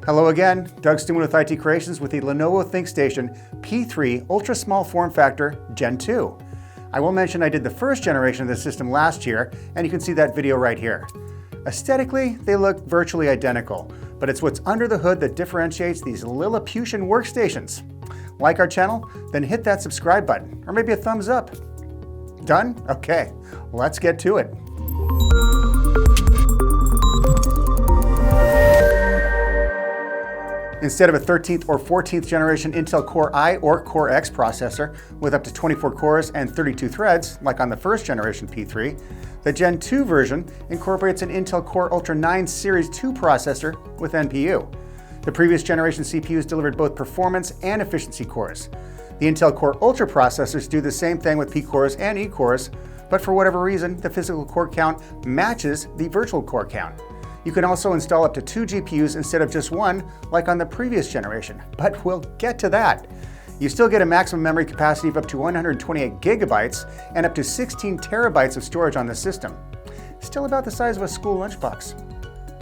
Hello again, Doug Stewman with IT Creations with the Lenovo Thinkstation P3 Ultra Small Form Factor Gen 2. I will mention I did the first generation of this system last year, and you can see that video right here. Aesthetically, they look virtually identical, but it's what's under the hood that differentiates these Lilliputian workstations. Like our channel? Then hit that subscribe button, or maybe a thumbs up. Done? Okay, let's get to it. Instead of a 13th or 14th generation Intel Core i or Core X processor with up to 24 cores and 32 threads, like on the first generation P3, the Gen 2 version incorporates an Intel Core Ultra 9 Series 2 processor with NPU. The previous generation CPUs delivered both performance and efficiency cores. The Intel Core Ultra processors do the same thing with P cores and E cores, but for whatever reason, the physical core count matches the virtual core count. You can also install up to 2 GPUs instead of just one, like on the previous generation, but we'll get to that. You still get a maximum memory capacity of up to 128 gigabytes and up to 16 terabytes of storage on the system. Still about the size of a school lunchbox.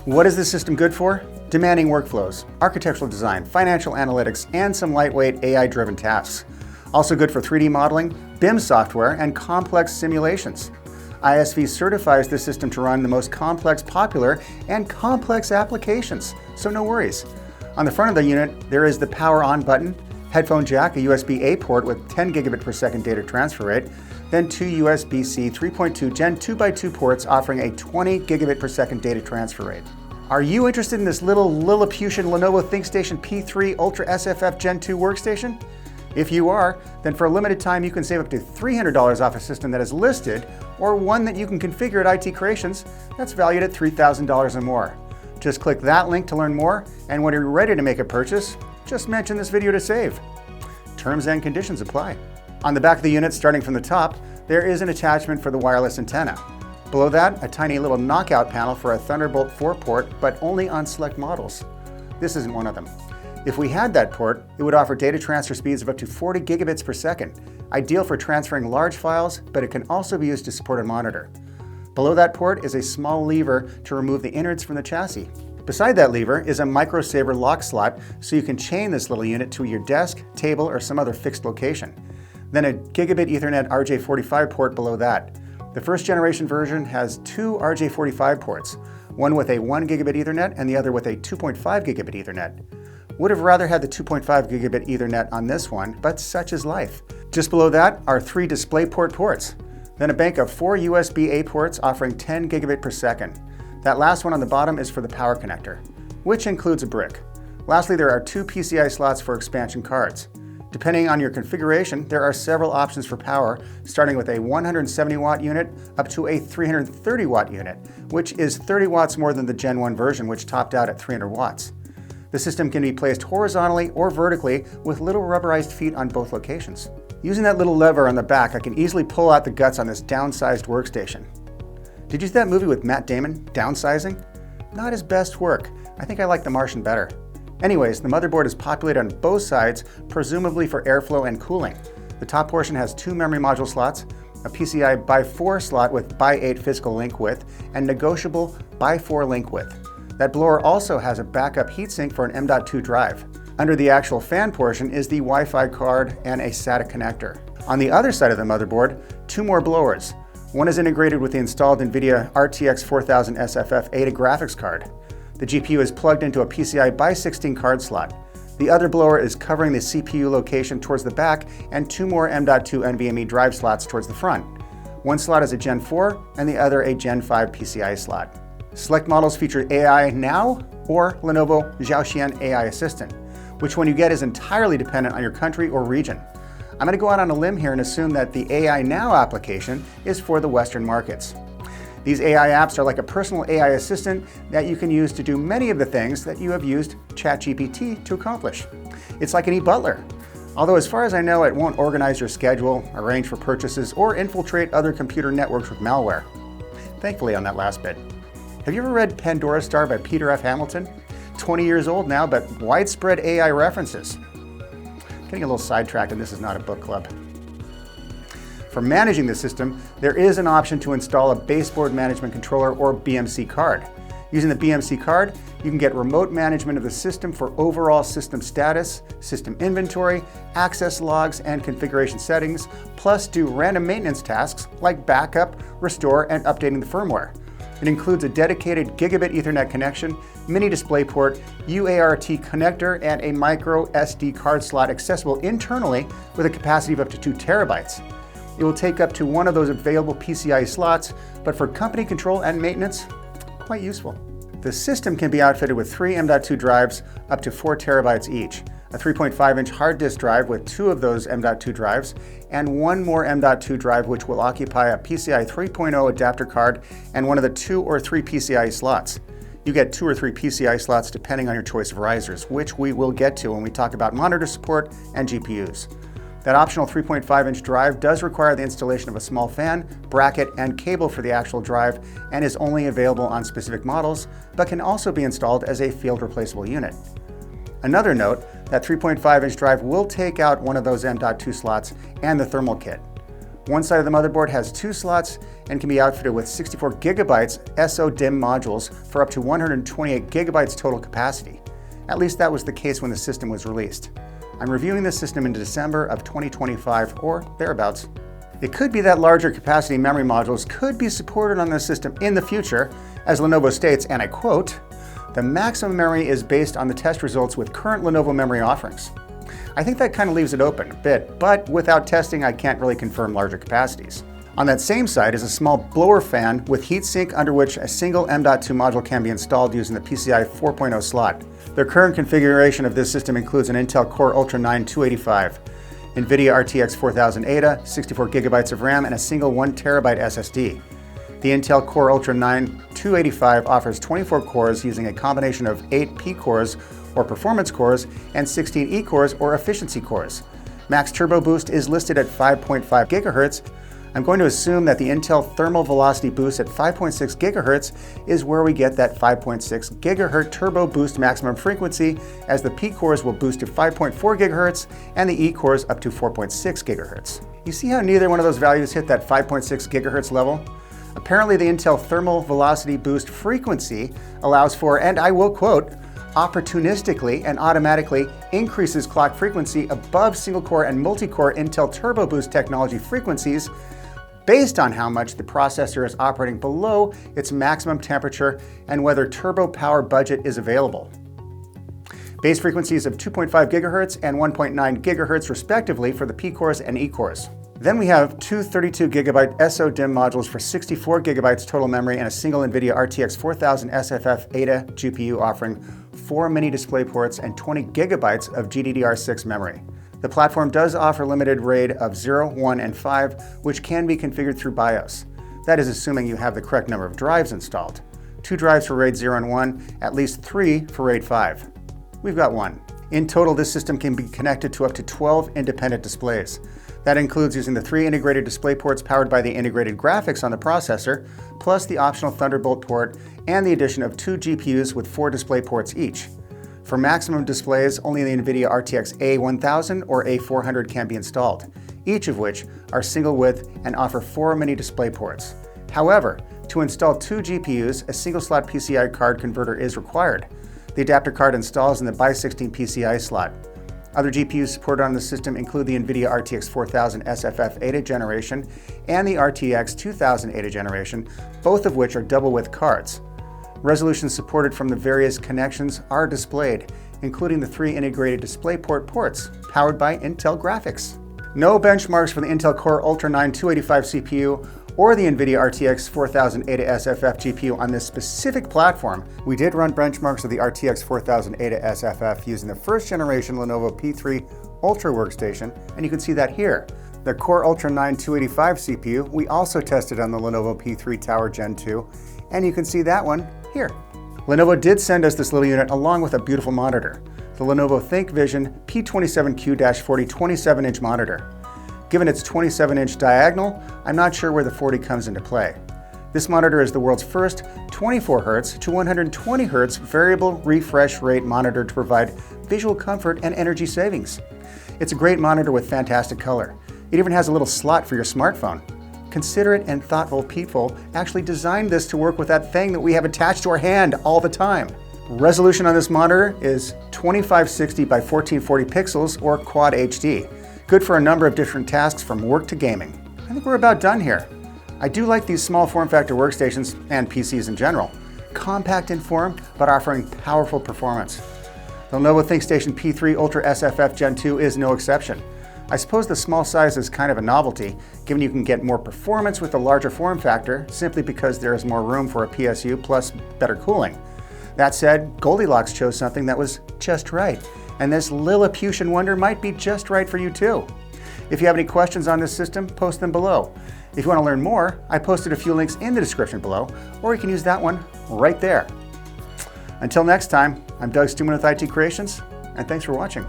What is this system good for? Demanding workflows, architectural design, financial analytics, and some lightweight AI-driven tasks. Also good for 3D modeling, BIM software, and complex simulations. ISV certifies this system to run the most complex, popular, and complex applications, so no worries. On the front of the unit, there is the power on button, headphone jack, a USB-A port with 10 gigabit per second data transfer rate, then 2 USB-C 3.2 Gen 2x2 ports offering a 20 gigabit per second data transfer rate. Are you interested in this little Lilliputian Lenovo Thinkstation P3 Ultra SFF Gen 2 workstation? If you are, then for a limited time you can save up to $300 off a system that is listed, or one that you can configure at IT Creations that's valued at $3,000 or more. Just click that link to learn more, and when you're ready to make a purchase, just mention this video to save. Terms and conditions apply. On the back of the unit, starting from the top, there is an attachment for the wireless antenna. Below that, a tiny little knockout panel for a Thunderbolt 4 port, but only on select models. This isn't one of them. If we had that port, it would offer data transfer speeds of up to 40 gigabits per second, ideal for transferring large files, but it can also be used to support a monitor. Below that port is a small lever to remove the innards from the chassis. Beside that lever is a microsaver lock slot, so you can chain this little unit to your desk, table, or some other fixed location. Then a gigabit Ethernet RJ45 port below that. The first generation version has 2 RJ45 ports, one with a 1 gigabit Ethernet and the other with a 2.5 gigabit Ethernet. Would have rather had the 2.5 gigabit Ethernet on this one, but such is life. Just below that are 3 DisplayPort ports, then a bank of 4 USB-A ports offering 10 gigabit per second. That last one on the bottom is for the power connector, which includes a brick. Lastly, there are 2 PCI slots for expansion cards. Depending on your configuration, there are several options for power, starting with a 170 watt unit up to a 330 watt unit, which is 30 watts more than the Gen 1 version, which topped out at 300 watts. The system can be placed horizontally or vertically with little rubberized feet on both locations. Using that little lever on the back, I can easily pull out the guts on this downsized workstation. Did you see that movie with Matt Damon, Downsizing? Not his best work. I think I like The Martian better. Anyways, the motherboard is populated on both sides, presumably for airflow and cooling. The top portion has 2 memory module slots, a PCI x4 slot with x8 physical link width, and negotiable x4 link width. That blower also has a backup heatsink for an M.2 drive. Under the actual fan portion is the Wi-Fi card and a SATA connector. On the other side of the motherboard, 2 more blowers. One is integrated with the installed NVIDIA RTX 4000 SFF Ada graphics card. The GPU is plugged into a PCI x16 card slot. The other blower is covering the CPU location towards the back, and 2 more M.2 NVMe drive slots towards the front. One slot is a Gen 4 and the other a Gen 5 PCI slot. Select models feature AI Now or Lenovo Xiaoxian AI Assistant. Which one you get is entirely dependent on your country or region. I'm going to go out on a limb here and assume that the AI Now application is for the Western markets. These AI apps are like a personal AI assistant that you can use to do many of the things that you have used ChatGPT to accomplish. It's like an e-butler. Although as far as I know, it won't organize your schedule, arrange for purchases, or infiltrate other computer networks with malware. Thankfully on that last bit. Have you ever read Pandora Star by Peter F. Hamilton? 20 years old now, but widespread AI references. Getting a little sidetracked, and this is not a book club. For managing the system, there is an option to install a baseboard management controller or BMC card. Using the BMC card, You can get remote management of the system for overall system status, system inventory, access logs, and configuration settings, plus do random maintenance tasks like backup, restore, and updating the firmware. It includes a dedicated gigabit Ethernet connection, mini DisplayPort, UART connector, and a micro SD card slot accessible internally with a capacity of up to 2 terabytes. It will take up to one of those available PCIe slots, but for company control and maintenance, quite useful. The system can be outfitted with 3 M.2 drives up to 4 terabytes each, a 3.5-inch hard disk drive with 2 of those M.2 drives, and 1 more M.2 drive which will occupy a PCI 3.0 adapter card and one of the 2 or 3 PCIe slots. You get 2 or 3 PCIe slots depending on your choice of risers, which we will get to when we talk about monitor support and GPUs. That optional 3.5-inch drive does require the installation of a small fan, bracket, and cable for the actual drive and is only available on specific models, but can also be installed as a field replaceable unit. Another note, that 3.5-inch drive will take out one of those M.2 slots and the thermal kit. One side of the motherboard has 2 slots and can be outfitted with 64 gigabytes SO-DIMM modules for up to 128 gigabytes total capacity. At least that was the case when the system was released. I'm reviewing this system in December of 2025 or thereabouts. It could be that larger capacity memory modules could be supported on this system in the future, as Lenovo states, and I quote, "The maximum memory is based on the test results with current Lenovo memory offerings." I think that kind of leaves it open a bit, but without testing, I can't really confirm larger capacities. On that same side is a small blower fan with heatsink under which a single M.2 module can be installed using the PCI 4.0 slot. The current configuration of this system includes an Intel Core Ultra 9 285, NVIDIA RTX 4000 ADA, 64 gigabytes of RAM, and a single 1 terabyte SSD. The Intel Core Ultra 9 285 offers 24 cores using a combination of 8 P cores or performance cores and 16 E cores or efficiency cores. Max turbo boost is listed at 5.5 gigahertz. I'm going to assume that the Intel thermal velocity boost at 5.6 gigahertz is where we get that 5.6 gigahertz turbo boost maximum frequency, as the P cores will boost to 5.4 gigahertz and the E cores up to 4.6 gigahertz. You see how neither one of those values hit that 5.6 gigahertz level? Apparently the Intel thermal velocity boost frequency allows for, and I will quote, opportunistically and automatically increases clock frequency above single-core and multi-core Intel Turbo Boost technology frequencies based on how much the processor is operating below its maximum temperature and whether turbo power budget is available. Base frequencies of 2.5 gigahertz and 1.9 gigahertz respectively for the P cores and E cores. Then we have 2 32 gigabyte SO-DIMM modules for 64 gigabytes total memory and a single NVIDIA RTX 4000 SFF ADA GPU offering 4 mini DisplayPorts and 20 gigabytes of GDDR6 memory. The platform does offer limited RAID of 0, 1, and 5, which can be configured through BIOS. That is assuming you have the correct number of drives installed. 2 drives for RAID 0 and 1, at least 3 for RAID 5. We've got 1. In total, this system can be connected to up to 12 independent displays. That includes using the 3 integrated DisplayPorts powered by the integrated graphics on the processor, plus the optional Thunderbolt port, and the addition of 2 GPUs with 4 DisplayPorts each. For maximum displays, only the NVIDIA RTX A1000 or A400 can be installed, each of which are single width and offer 4 mini DisplayPorts. However, to install 2 GPUs, a single slot PCI card converter is required. The adapter card installs in the by16 PCI slot. Other GPUs supported on the system include the NVIDIA RTX 4000 SFF ADA generation and the RTX 2000 ADA generation, both of which are double width cards. Resolutions supported from the various connections are displayed, including the 3 integrated DisplayPort ports powered by Intel graphics. No benchmarks for the Intel Core Ultra 9 285 CPU or the NVIDIA RTX 4000 ADA SFF GPU on this specific platform. We did run benchmarks of the RTX 4000 ADA SFF using the first generation Lenovo P3 Ultra workstation, and you can see that here. The Core Ultra 9 285 CPU we also tested on the Lenovo P3 Tower Gen 2, and you can see that one here. Lenovo did send us this little unit along with a beautiful monitor, the Lenovo Thinkstation P27Q-40 27-inch monitor. Given its 27-inch diagonal, I'm not sure where the 40 comes into play. This monitor is the world's first 24 Hz to 120 Hz variable refresh rate monitor to provide visual comfort and energy savings. It's a great monitor with fantastic color. It even has a little slot for your smartphone. Considerate and thoughtful people actually designed this to work with that thing that we have attached to our hand all the time. Resolution on this monitor is 2560 by 1440 pixels or Quad HD. Good for a number of different tasks from work to gaming. I think we're about done here. I do like these small form factor workstations and PCs in general. Compact in form, but offering powerful performance. The Lenovo Thinkstation P3 Ultra SFF Gen2 is no exception. I suppose the small size is kind of a novelty, given you can get more performance with the larger form factor simply because there is more room for a PSU plus better cooling. That said, Goldilocks chose something that was just right, and this Lilliputian wonder might be just right for you too. If you have any questions on this system, post them below. If you want to learn more, I posted a few links in the description below, or you can use that one right there. Until next time, I'm Doug Stuman with IT Creations, and thanks for watching.